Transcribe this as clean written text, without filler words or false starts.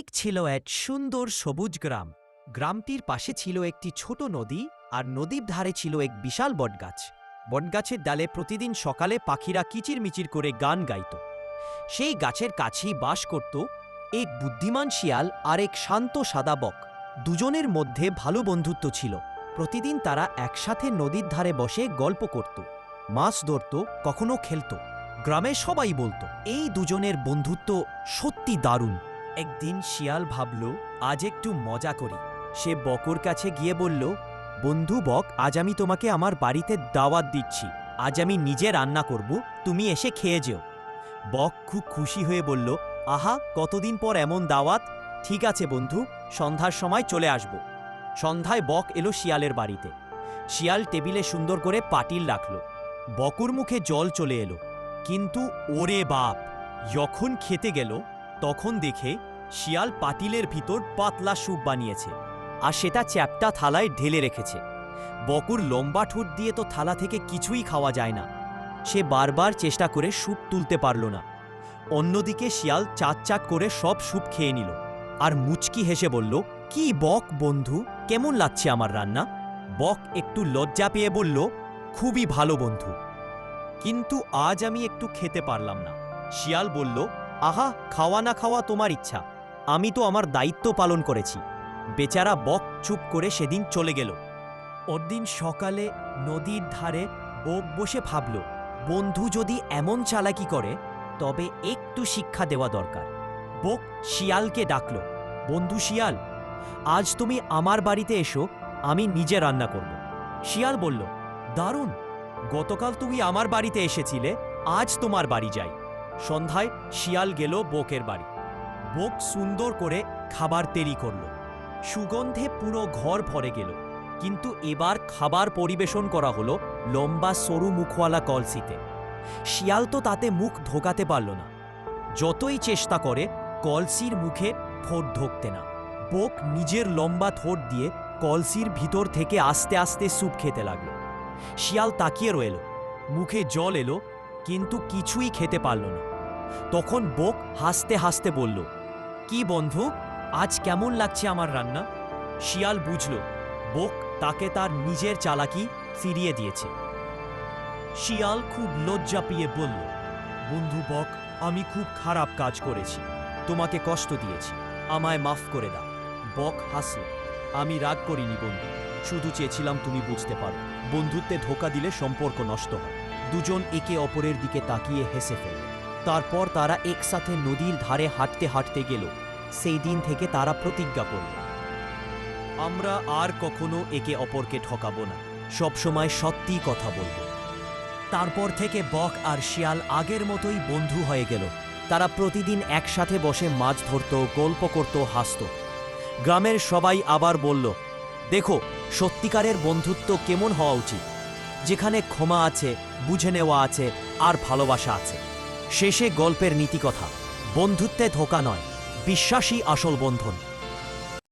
এক ছিল এক সুন্দর সবুজ গ্রাম। গ্রামটির পাশে ছিল একটি ছোট নদী, আর নদীর ধারে ছিল এক বিশাল বটগাছ। বটগাছের ডালে প্রতিদিন সকালে পাখিরা কিচিরমিচির করে গান গাইত। সেই গাছের কাছেই বাস করত এক বুদ্ধিমান শিয়াল আর এক শান্ত সাদা বক। দুজনের মধ্যে ভালো বন্ধুত্ব ছিল। প্রতিদিন তারা একসাথে নদীর ধারে বসে গল্প করত, মাছ ধরত, কখনো খেলত। গ্রামে সবাই বলতো এই দুজনের বন্ধুত্ব সত্যি দারুণ। একদিন শিয়াল ভাবল, আজ একটু মজা করি। সে বকর কাছে গিয়ে বলল, বন্ধু বক, আজ আমি তোমাকে আমার বাড়িতে দাওয়াত দিচ্ছি। আজ আমি নিজে রান্না করব, তুমি এসে খেয়ে যেও। বক খুব খুশি হয়ে বলল, আহা, কতদিন পর এমন দাওয়াত। ঠিক আছে বন্ধু, সন্ধ্যার সময় চলে আসব। সন্ধ্যায় বক এলো শিয়ালের বাড়িতে। শিয়াল টেবিলে সুন্দর করে পাটিল রাখল। বকুর মুখে জল চলে এলো। কিন্তু ওরে বাপ, যখন খেতে গেল তখন দেখে শিয়াল পাতিলের ভিতর পাতলা স্যুপ বানিয়েছে, আর সেটা চ্যাপ্টা থালায় ঢেলে রেখেছে। বকুর লম্বা ঠোঁট দিয়ে তো থালা থেকে কিছুই খাওয়া যায় না। সে বারবার চেষ্টা করে স্যুপ তুলতে পারল না। অন্যদিকে শিয়াল চাক চাক করে সব স্যুপ খেয়ে নিল, আর মুচকি হেসে বলল, কি বক বন্ধু, কেমন লাগছে আমার রান্না? বক একটু লজ্জা পেয়ে বলল, খুবই ভালো বন্ধু, কিন্তু আজ আমি একটু খেতে পারলাম না। শিয়াল বলল, আহা, খাওয়া না খাওয়া তোমার ইচ্ছা, আমি তো আমার দায়িত্ব পালন করেছি। বেচারা বক চুপ করে সেদিন চলে গেল। পরদিন সকালে নদীর ধারে বক বসে ভাবল, বন্ধু যদি এমন চালাকি করে তবে একটু শিক্ষা দেওয়া দরকার। বক শিয়ালকে ডাকল, বন্ধু শিয়াল, আজ তুমি আমার বাড়িতে এসো, আমি নিজে রান্না করব। শিয়াল বলল, দারুণ, গতকাল তুমি আমার বাড়িতে এসেছিলে, আজ তোমার বাড়ি যাই। সন্ধ্যায় শিয়াল গেল বকের বাড়ি। বক সুন্দর করে খাবার তৈরি করল। সুগন্ধে পুরো ঘর ভরে গেল। কিন্তু এবার খাবার পরিবেশন করা হলো লম্বা সরু মুখওয়ালা কলসিতে। শিয়াল তো তাতে মুখ ঢোকাতে পারল না। যতই চেষ্টা করে কলসির মুখে ঠোঁট ঢোকতে না। বক নিজের লম্বা ঠোঁট দিয়ে কলসির ভিতর থেকে আস্তে আস্তে স্যুপ খেতে লাগল। শিয়াল তাকিয়ে রইল, মুখে জল এলো, কিন্তু কিছুই খেতে পারল না। তখন বক হাসতে হাসতে বলল, কি বন্ধু, আজ কেমন লাগছে আমার রান্না? শিয়াল বুঝল বক তাকে তার নিজের চালাকি ফিরিয়ে দিয়েছে। শিয়াল খুব লজ্জা পেয়ে বলল, বন্ধু বক, আমি খুব খারাপ কাজ করেছি, তোমাকে কষ্ট দিয়েছি, আমায় মাফ করে দাও। বক হাসল, আমি রাগ করিনি বন্ধু, শুধু চেয়েছিলাম তুমি বুঝতে পারো, বন্ধুত্বে ধোঁকা দিলে সম্পর্ক নষ্ট হয়। দুজন একে অপরের দিকে তাকিয়ে হেসে ফেলল। তারপর তারা একসাথে নদীর ধারে হাঁটতে হাঁটতে গেল। সেই দিন থেকে তারা প্রতিজ্ঞা করল, আমরা আর কখনো একে অপরকে ঠকাবো না, সবসময় সত্যি কথা বলব। তারপর থেকে বক আর শিয়াল আগের মতোই বন্ধু হয়ে গেল। তারা প্রতিদিন একসাথে বসে মাছ ধরত, গল্প করত, হাসত। গ্রামের সবাই আবার বলল, দেখো, সত্যিকারের বন্ধুত্ব কেমন হওয়া উচিত, যেখানে ক্ষমা আছে, বুঝে নেওয়া আছে, আর ভালোবাসা আছে। শেষে গল্পের নীতিকথা, বন্ধুত্বে ধোঁকা নয়, বিশ্বাসই আসল বন্ধন।